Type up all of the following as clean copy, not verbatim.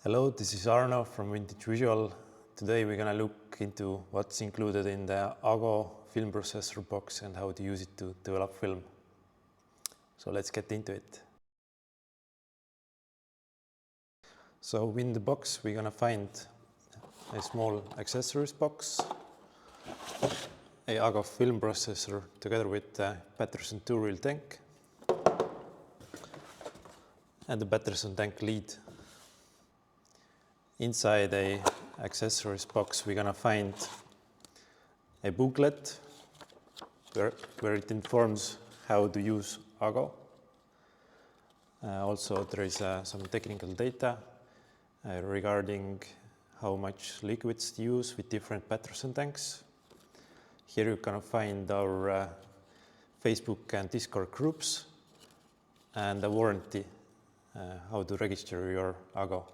Hello, this is Arno from Vintage Visual. Today we're going to look into what's included in the AGO film processor box and how to use it to develop film. So let's get into it. So in the box we're going to find a small accessories box, a AGO film processor together with a Patterson 2-reel tank and the Patterson tank lead. Inside a accessories box, we're gonna find a booklet where it informs how to use AGO. Also, there is some technical data regarding how much liquids to use with different Patterson tanks. Here you're gonna find our Facebook and Discord groups and a warranty, how to register your AGO.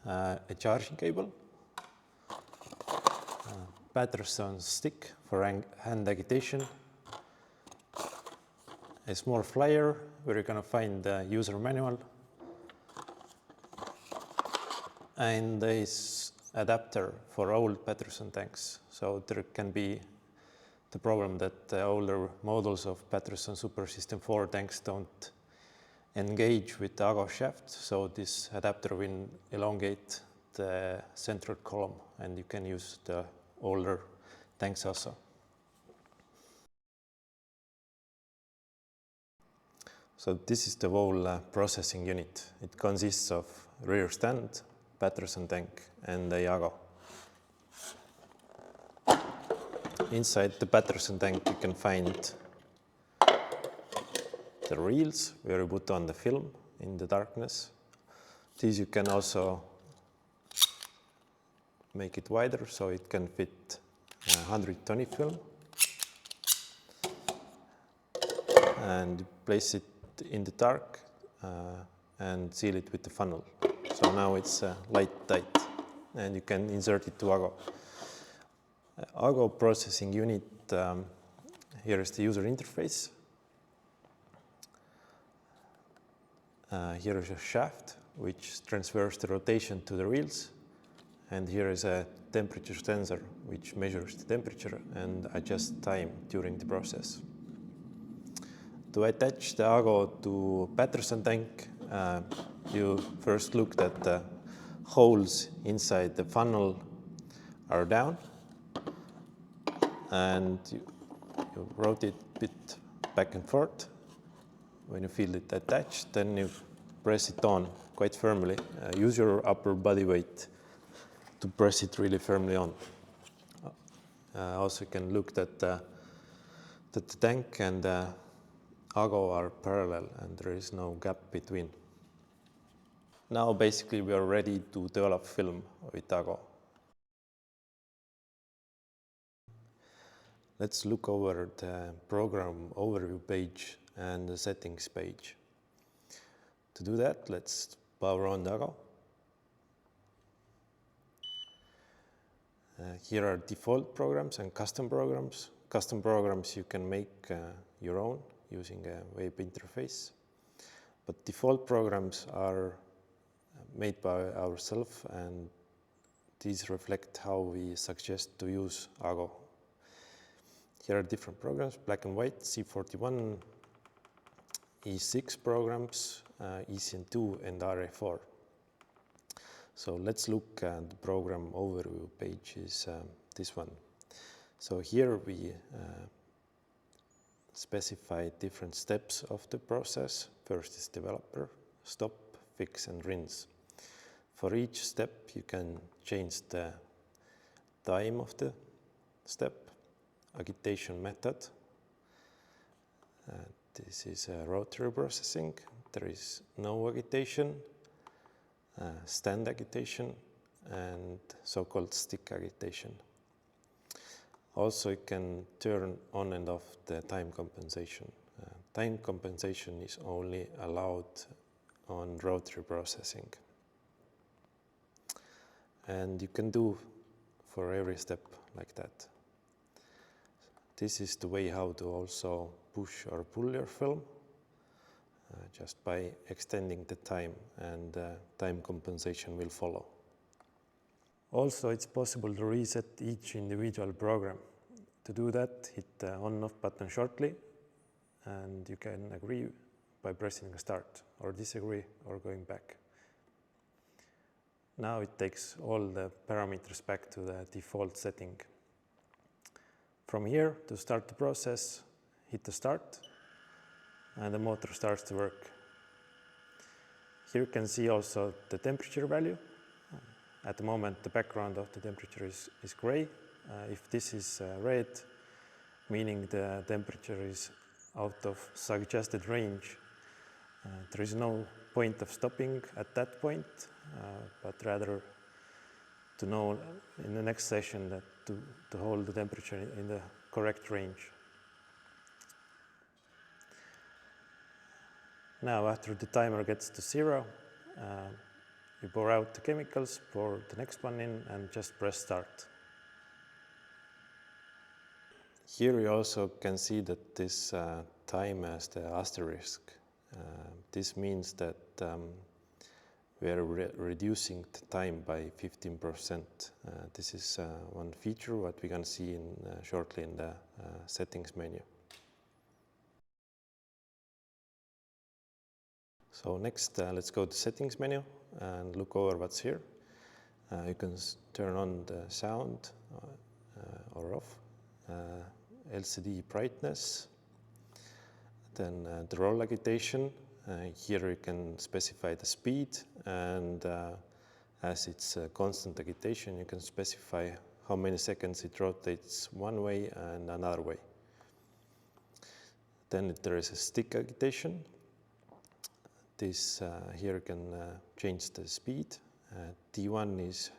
A charging cable, Patterson stick for hand agitation, a small flyer where you're going to find the user manual, and this adapter for old Patterson tanks. So there can be the problem that the older models of Patterson Super System 4 tanks don't engage with the AGO shaft, so this adapter will elongate the central column and you can use the older tanks also. So this is the whole processing unit. It consists of rear stand, Patterson tank and the AGO. Inside the Patterson tank you can find the reels where you put on the film in the darkness. These you can also make it wider so it can fit 120 film. And place it in the dark and seal it with the funnel. So now it's light tight and you can insert it to AGO. AGO processing unit, here is the user interface. Here is a shaft which transfers the rotation to the reels, and here is a temperature sensor which measures the temperature and adjusts time during the process. To attach the AGO to Patterson tank, you first look that the holes inside the funnel are down, and you rotate a bit back and forth. When you feel it attached, then you press it on quite firmly. Use your upper body weight to press it really firmly on. Also, you can look that the tank and the AGO are parallel and there is no gap between. Now, basically, we are ready to develop film with AGO. Let's look over the program overview page and the settings page. To do that, let's power on the AGO. Here are default programs and custom programs. Custom programs you can make your own using a web interface. But default programs are made by ourselves, and these reflect how we suggest to use AGO. Here are different programs: black and white, C41, E6 programs, ECN2 and RA4. So let's look at the program overview page, is this one. So here we specify different steps of the process. First is developer, stop, fix and rinse. For each step you can change the time of the step, agitation method. This is rotary processing. There is no agitation, stand agitation, and so-called stick agitation. Also, you can turn on and off the time compensation. Time compensation is only allowed on rotary processing. And you can do for every step like that. This is the way how to also push or pull your film. just by extending the time, and time compensation will follow. Also, it's possible to reset each individual program. To do that, hit the on-off button shortly, and you can agree by pressing start, or disagree, or going back. Now it takes all the parameters back to the default setting. From here, to start the process, hit the start, and the motor starts to work. Here you can see also the temperature value. At the moment, the background of the temperature is gray. If this is red, meaning the temperature is out of suggested range, there is no point of stopping at that point, but rather to know in the next session that to hold the temperature in the correct range. Now, after the timer gets to 0, you pour out the chemicals, pour the next one in, and just press start. Here you also can see that this time has the asterisk. This means that we are reducing the time by 15%. This is one feature what we can see shortly in the settings menu. So next, let's go to settings menu and look over what's here. You can turn on the sound or off, LCD brightness, then the roll agitation. Here you can specify the speed, and as it's constant agitation, you can specify how many seconds it rotates one way and another way. Then there is a stick agitation. This here you can change the speed. T1 is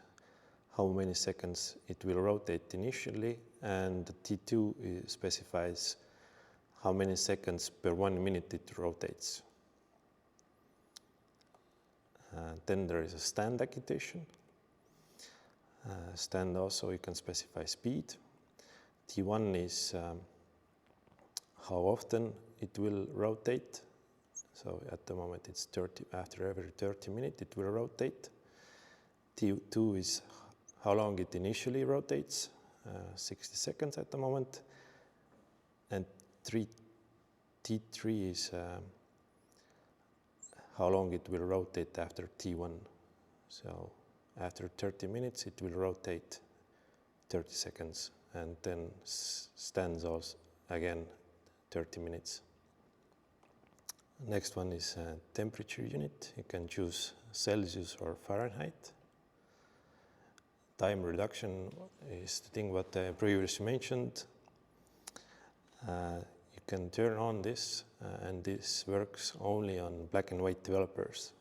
how many seconds it will rotate initially, and T2 specifies how many seconds per 1 minute it rotates. Then there is a stand agitation. Stand also you can specify speed. T1 is how often it will rotate. So at the moment it's 30, after every 30 minutes it will rotate. T2 is how long it initially rotates, 60 seconds at the moment. And T3 is how long it will rotate after T1. So after 30 minutes it will rotate 30 seconds, and then stands also again 30 minutes. Next one is temperature unit. You can choose Celsius or Fahrenheit. Time reduction is the thing what I previously mentioned. You can turn on this, and this works only on black and white developers.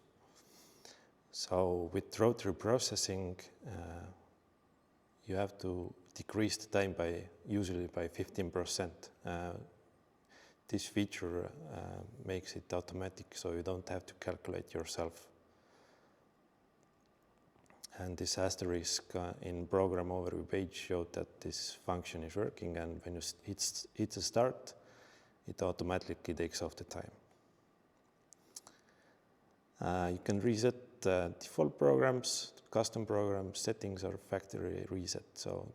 So with rotary processing, you have to decrease the time usually by 15%. This feature makes it automatic, so you don't have to calculate yourself. And this asterisk in program overview page showed that this function is working, and when you hit the start, it automatically takes off the time. You can reset default programs, custom programs, settings, or factory reset. So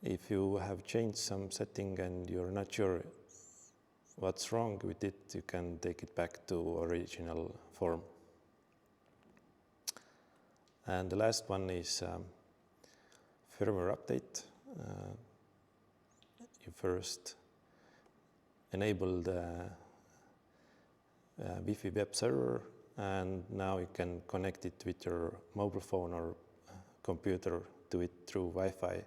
if you have changed some setting and you're not sure what's wrong with it, you can take it back to original form. And the last one is firmware update. You first enable the Wi-Fi web server, and now you can connect it with your mobile phone or computer, do it through Wi-Fi,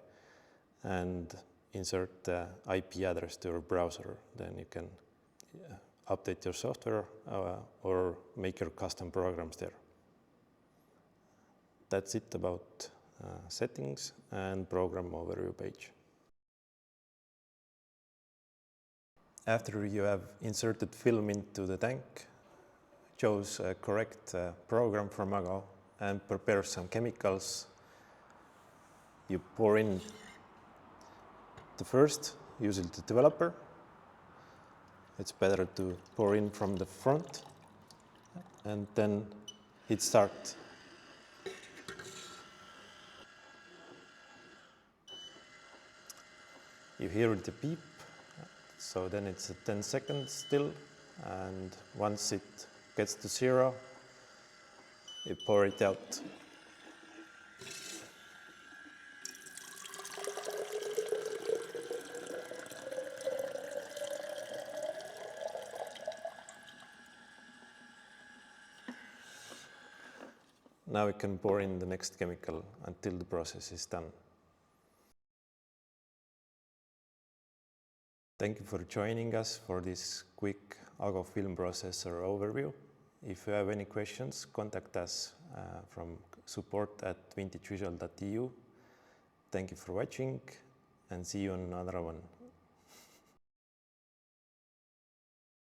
and insert the IP address to your browser. Then you can update your software or make your custom programs there. That's it about settings and program overview page. After you have inserted film into the tank, chose a correct program from ago, and prepare some chemicals, you pour in the first, usually the developer, it's better to pour in from the front and then hit start. You hear the beep, so then it's 10 seconds still, and once it gets to 0, you pour it out. Now we can pour in the next chemical until the process is done. Thank you for joining us for this quick AGO film processor overview. If you have any questions, contact us from support@vintagevisual.eu. Thank you for watching and see you on another one.